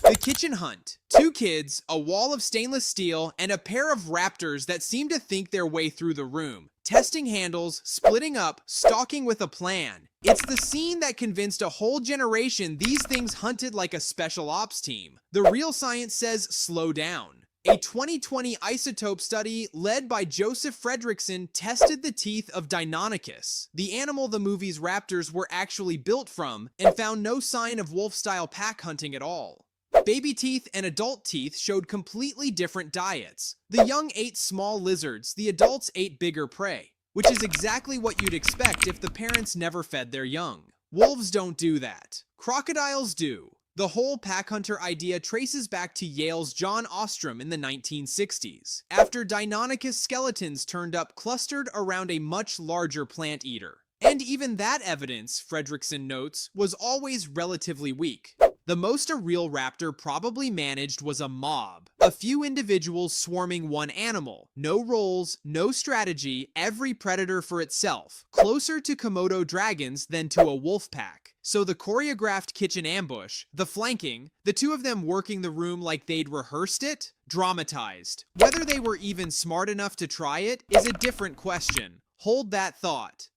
The Kitchen Hunt. Two kids, a wall of stainless steel, and a pair of raptors that seem to think their way through the room. Testing handles, splitting up, stalking with a plan. It's the scene that convinced a whole generation these things hunted like a special ops team. The real science says slow down. A 2020 isotope study led by Joseph Frederickson tested the teeth of Deinonychus, the animal the movie's raptors were actually built from, and found no sign of wolf-style pack hunting at all. Baby teeth and adult teeth showed completely different diets. The young ate small lizards, the adults ate bigger prey, which is exactly what you'd expect if the parents never fed their young. Wolves don't do that. Crocodiles do. The whole pack hunter idea traces back to Yale's John Ostrom in the 1960s, after Deinonychus skeletons turned up clustered around a much larger plant eater. And even that evidence, Frederickson notes, was always relatively weak. The most a real raptor probably managed was a mob. A few individuals swarming one animal. No roles, no strategy, every predator for itself. Closer to Komodo dragons than to a wolf pack. So the choreographed kitchen ambush, the flanking, the two of them working the room like they'd rehearsed it, dramatized. Whether they were even smart enough to try it is a different question. Hold that thought.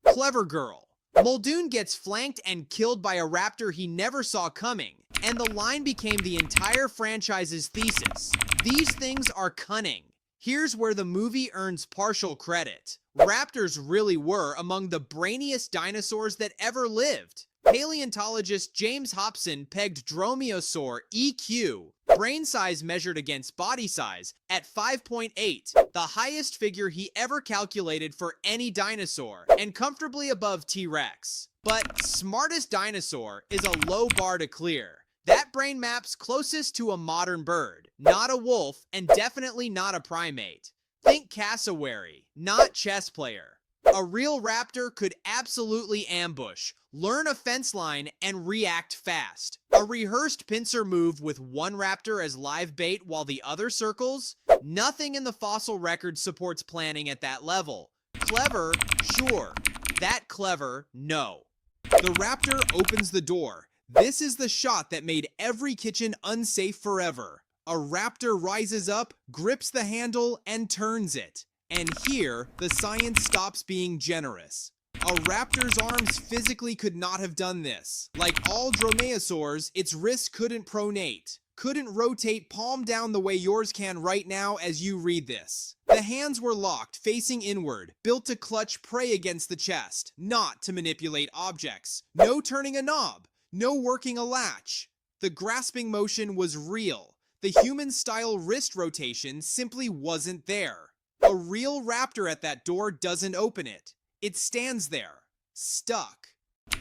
Clever girl. Muldoon gets flanked and killed by a raptor he never saw coming, and the line became the entire franchise's thesis. These things are cunning. Here's where the movie earns partial credit. Raptors really were among the brainiest dinosaurs that ever lived. Paleontologist James Hopson pegged dromaeosaur EQ, brain size measured against body size, at 5.8, the highest figure he ever calculated for any dinosaur, and comfortably above T-Rex. But smartest dinosaur is a low bar to clear. That brain map's closest to a modern bird, not a wolf, and definitely not a primate. Think cassowary, not chess player. A real raptor could absolutely ambush, learn a fence line, and react fast. A rehearsed pincer move with one raptor as live bait while the other circles? Nothing in the fossil record supports planning at that level. Clever? Sure. That clever? No. The raptor opens the door. This is the shot that made every kitchen unsafe forever. A raptor rises up, grips the handle, and turns it. And here, the science stops being generous. A raptor's arms physically could not have done this. Like all dromaeosaurs, its wrist couldn't pronate, couldn't rotate palm down the way yours can right now as you read this. The hands were locked, facing inward, built to clutch prey against the chest, not to manipulate objects. No turning a knob, no working a latch. The grasping motion was real. The human-style wrist rotation simply wasn't there. A real raptor at that door doesn't open it. It stands there, stuck.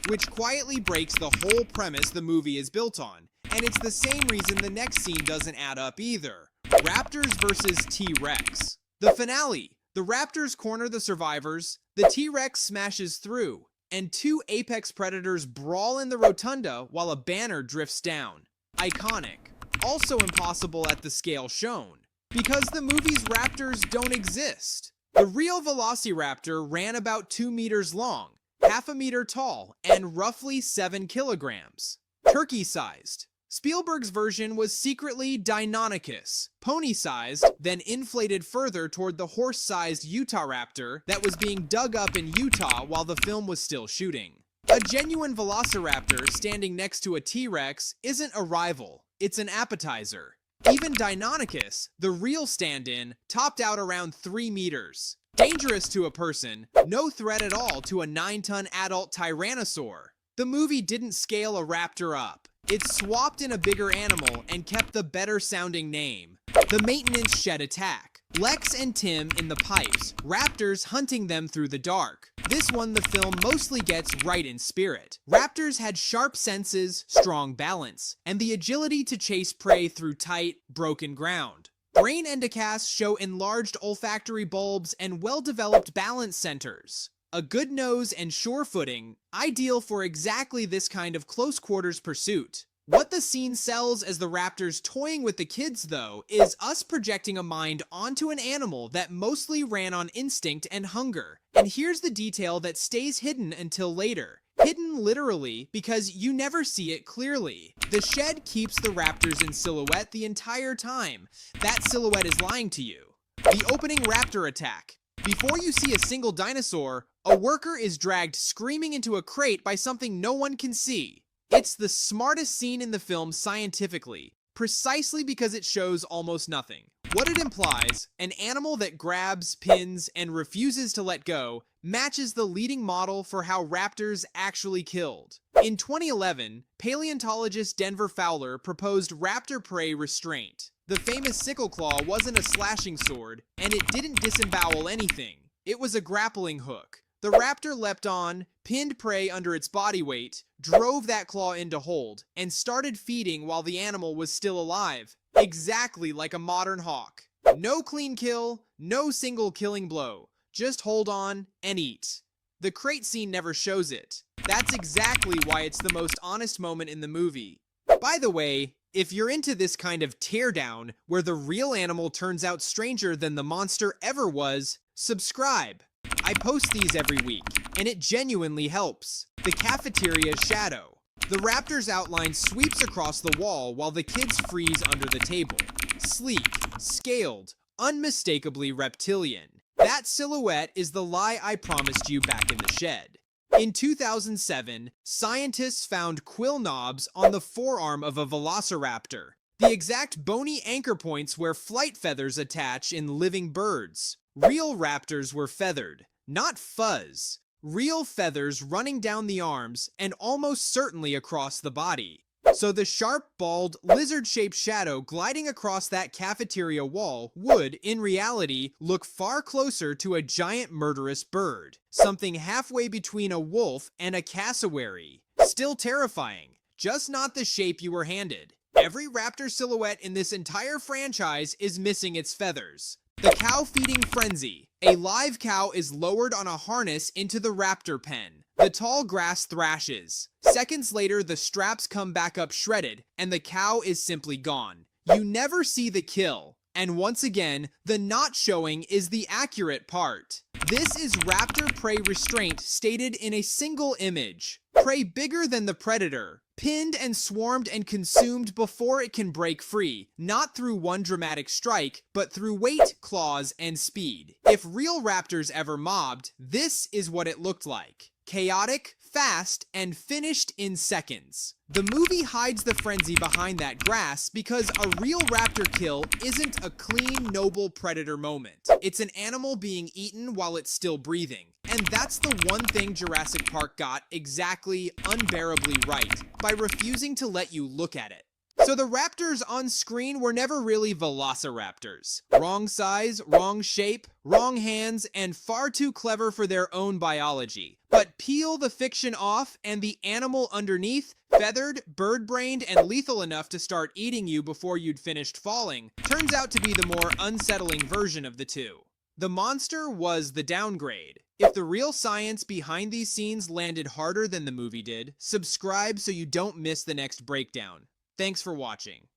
Which quietly breaks the whole premise the movie is built on. And it's the same reason the next scene doesn't add up either. Raptors versus T-Rex. The finale. The raptors corner the survivors, the T-Rex smashes through, and two apex predators brawl in the rotunda while a banner drifts down. Iconic. Also impossible at the scale shown. Because the movie's raptors don't exist. The real Velociraptor ran about 2 meters long, half a meter tall, and roughly 7 kilograms. Turkey-sized. Spielberg's version was secretly Deinonychus, pony-sized, then inflated further toward the horse-sized Utah raptor that was being dug up in Utah while the film was still shooting. A genuine Velociraptor standing next to a T-Rex isn't a rival, it's an appetizer. Even Deinonychus, the real stand-in, topped out around 3 meters. Dangerous to a person, no threat at all to a 9-ton adult tyrannosaur. The movie didn't scale a raptor up. It swapped in a bigger animal and kept the better-sounding name. The maintenance shed attack. Lex and Tim in the pipes, raptors hunting them through the dark. This one the film mostly gets right in spirit. Raptors had sharp senses, strong balance, and the agility to chase prey through tight, broken ground. Brain endocasts show enlarged olfactory bulbs and well-developed balance centers. A good nose and sure footing, ideal for exactly this kind of close-quarters pursuit. What the scene sells as the raptors toying with the kids, though, is us projecting a mind onto an animal that mostly ran on instinct and hunger. And here's the detail that stays hidden until later. Hidden literally because you never see it clearly. The shed keeps the raptors in silhouette the entire time. That silhouette is lying to you. The opening raptor attack. Before you see a single dinosaur, a worker is dragged screaming into a crate by something no one can see. It's the smartest scene in the film scientifically, precisely because it shows almost nothing. What it implies, an animal that grabs, pins, and refuses to let go, matches the leading model for how raptors actually killed. In 2011, paleontologist Denver Fowler proposed raptor prey restraint. The famous sickle claw wasn't a slashing sword, and it didn't disembowel anything. It was a grappling hook. The raptor leapt on, pinned prey under its body weight, drove that claw into hold, and started feeding while the animal was still alive. Exactly like a modern hawk. No clean kill, no single killing blow. Just hold on and eat. The crate scene never shows it. That's exactly why it's the most honest moment in the movie. By the way, if you're into this kind of teardown, where the real animal turns out stranger than the monster ever was, subscribe. I post these every week, and it genuinely helps. The cafeteria shadow. The raptor's outline sweeps across the wall while the kids freeze under the table. Sleek, scaled, unmistakably reptilian. That silhouette is the lie I promised you back in the shed. In 2007, scientists found quill knobs on the forearm of a Velociraptor, the exact bony anchor points where flight feathers attach in living birds. Real raptors were feathered, not fuzz. Real feathers running down the arms and almost certainly across the body. So the sharp, bald, lizard-shaped shadow gliding across that cafeteria wall would, in reality, look far closer to a giant murderous bird. Something halfway between a wolf and a cassowary. Still terrifying, just not the shape you were handed. Every raptor silhouette in this entire franchise is missing its feathers. The cow feeding frenzy. A live cow is lowered on a harness into the raptor pen. The tall grass thrashes. Seconds later, the straps come back up shredded, and the cow is simply gone. You never see the kill. And once again, the not showing is the accurate part. This is raptor prey restraint stated in a single image. Prey bigger than the predator. Pinned and swarmed and consumed before it can break free, not through one dramatic strike, but through weight, claws, and speed. If real raptors ever mobbed, this is what it looked like. Chaotic, fast, and finished in seconds. The movie hides the frenzy behind that grass because a real raptor kill isn't a clean, noble predator moment. It's an animal being eaten while it's still breathing. And that's the one thing Jurassic Park got exactly unbearably right, by refusing to let you look at it. So the raptors on screen were never really Velociraptors. Wrong size, wrong shape, wrong hands, and far too clever for their own biology. But peel the fiction off and the animal underneath, feathered, bird-brained, and lethal enough to start eating you before you'd finished falling, turns out to be the more unsettling version of the two. The monster was the downgrade. If the real science behind these scenes landed harder than the movie did, subscribe so you don't miss the next breakdown. Thanks for watching.